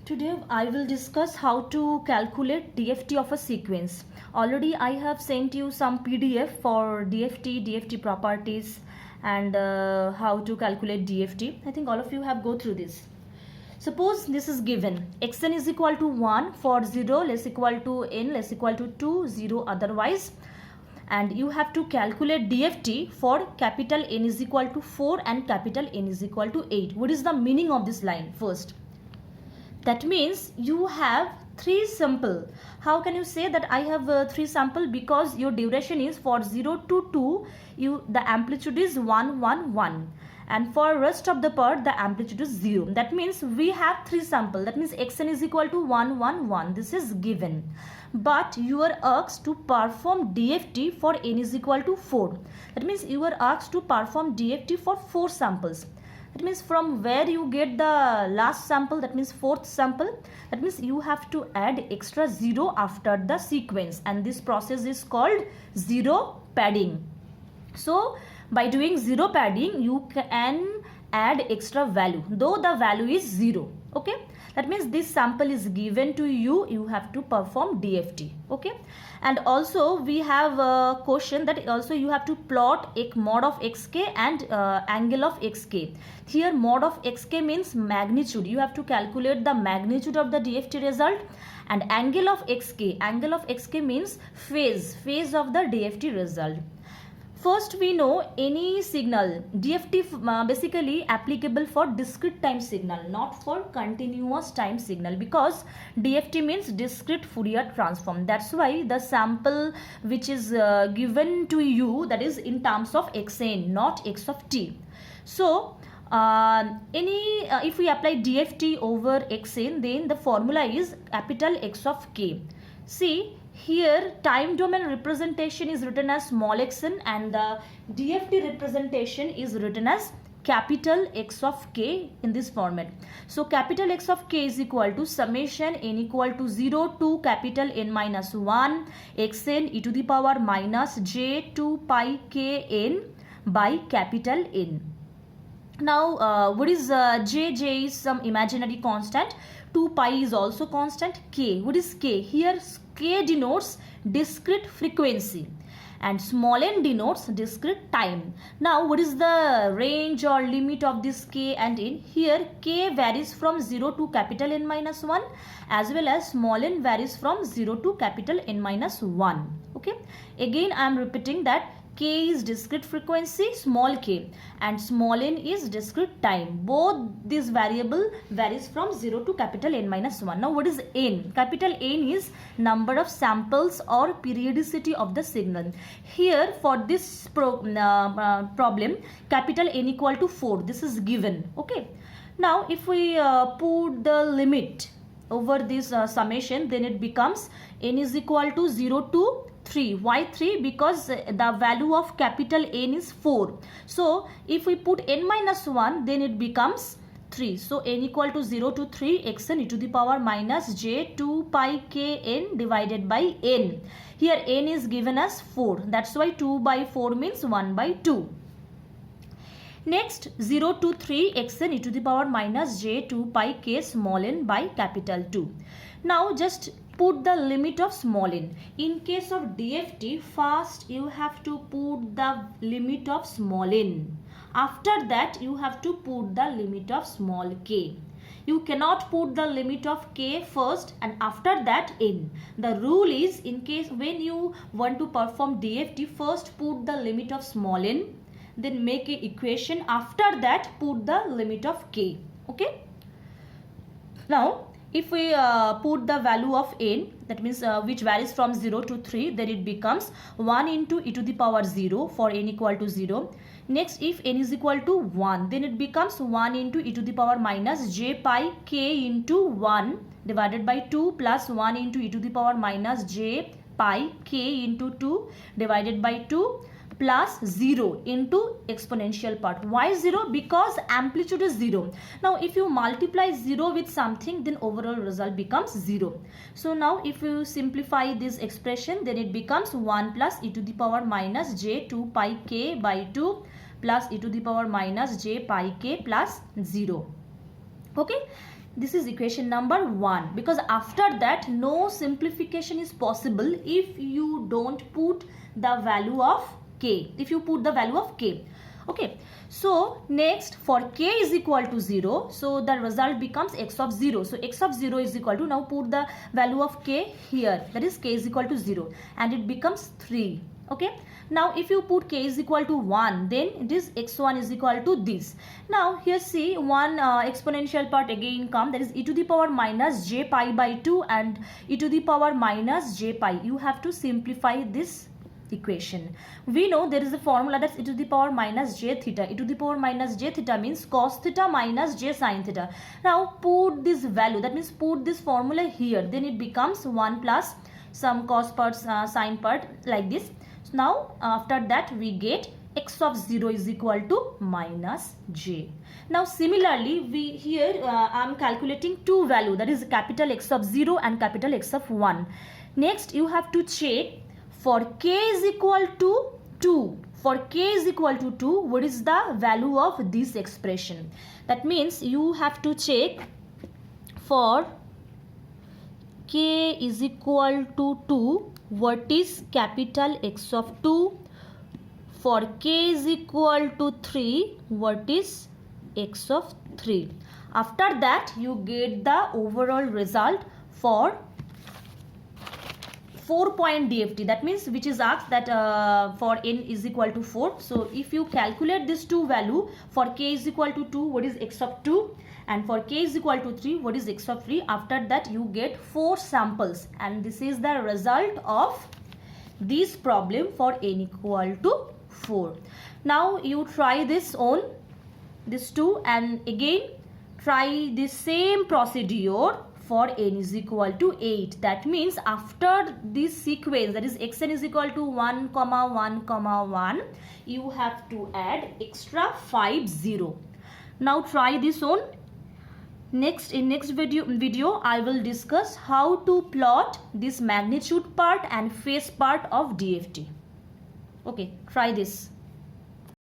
Today I will discuss how to calculate DFT of a sequence. Already I have sent you some PDF for DFT properties and how to calculate DFT. I think all of you have go through this. Suppose this is given xn is equal to 1 for 0 less equal to n less equal to 2 0 otherwise, and you have to calculate DFT for capital N is equal to 4 and capital N is equal to 8. What is the meaning of this line? First, that means you have 3 sample. How can you say that I have 3 sample? Because your duration is for 0 to 2, the amplitude is 1 1 1, and for rest of the part the amplitude is 0. That means we have 3 sample. That means xn is equal to 1 1 1. This is given. But you are asked to perform DFT for n is equal to 4. That means you are asked to perform DFT for 4 samples. That means from where you get the last sample, that means 4th sample, that means you have to add extra 0 after the sequence, and this process is called 0 padding. So by doing 0 padding you can add extra value though the value is 0. Okay, that means this sample is given to you, you have to perform DFT. Okay, and also we have a question that also you have to plot a mod of xk and angle of xk. Here mod of xk means magnitude, you have to calculate the magnitude of the DFT result, and angle of xk means phase of the DFT result. First, we know any signal DFT basically applicable for discrete time signal, not for continuous time signal, because DFT means discrete Fourier transform. That's why the sample which is given to you, that is in terms of xn, not x of t. So if we apply DFT over xn, then the formula is capital X of k. See, here time domain representation is written as small xn and the DFT representation is written as capital X of k in this format. So capital X of k is equal to summation n equal to 0 to capital N minus 1 xn e to the power minus j 2 pi k n by capital N. Now what is j? J is some imaginary constant. 2 pi is also constant. K, what is k? Here k denotes discrete frequency and small n denotes discrete time. Now what is the range or limit of this k and n? Here k varies from 0 to capital N minus 1 as well as small n varies from 0 to capital N minus 1. Okay, again I am repeating that k is discrete frequency, small k, and small n is discrete time. Both these variable varies from 0 to capital N minus 1. Now what is n? Capital N is number of samples or periodicity of the signal. Here for this problem, capital N equal to 4. This is given. Okay. Now if we put the limit over this summation, then it becomes n is equal to 0 to 3. Why 3? Because the value of capital N is 4. So if we put n minus 1, then it becomes 3. So n equal to 0 to 3 xn e to the power minus j 2 pi k n divided by n. Here n is given as 4. That's why 2 by 4 means 1 by 2. Next, 0 to 3 xn e to the power minus j 2 pi k small n by capital 2. Now just put the limit of small n. In case of DFT, first you have to put the limit of small n. After that you have to put the limit of small k. You cannot put the limit of k first and after that n. The rule is, in case when you want to perform DFT, first put the limit of small n, then make an equation, after that put the limit of k. Okay. Now if we put the value of n, that means which varies from 0 to 3, then it becomes 1 into e to the power 0 for n equal to 0. Next, if n is equal to 1, then it becomes 1 into e to the power minus j pi k into 1 divided by 2 plus 1 into e to the power minus j pi k into 2 divided by 2 plus 0 into exponential part. Why 0? Because amplitude is 0. Now if you multiply 0 with something, then overall result becomes 0. So now if you simplify this expression, then it becomes 1 plus e to the power minus j 2 pi k by 2 plus e to the power minus j pi k plus 0. Okay. This is equation number 1, because after that no simplification is possible if you don't put the value of k. If you put the value of k. Okay, so next for k is equal to 0, so the result becomes x of 0. So x of 0 is equal to, now put the value of k here, that is k is equal to 0, and it becomes 3. Okay, now if you put k is equal to 1, then it is x1 is equal to this. Now here see one exponential part again come, that is e to the power minus j pi by 2 and e to the power minus j pi. You have to simplify this equation. We know there is a formula, that's e to the power minus j theta. E to the power minus j theta means cos theta minus j sin theta. Now put this value, that means put this formula here, then it becomes 1 plus some cos part sin part like this. So now after that we get x of 0 is equal to minus j. Now similarly we here I am calculating two value, that is capital X of 0 and capital X of 1. Next you have to check for k is equal to 2. For k is equal to 2, what is the value of this expression? That means you have to check for k is equal to 2, what is capital X of 2? For k is equal to 3, what is x of 3? After that you get the overall result for 4-point DFT, that means which is asked that for n is equal to 4. So if you calculate this two value, for k is equal to 2, what is x of 2, and for k is equal to 3, what is x of 3? After that you get 4 samples, and this is the result of this problem for n equal to 4. Now you try this on this two, and again try the same procedure for n is equal to 8. That means after this sequence, that is xn is equal to 1, 1, 1, you have to add extra 5 0. Now try this on. In next video I will discuss how to plot this magnitude part and phase part of DFT. Okay, try this.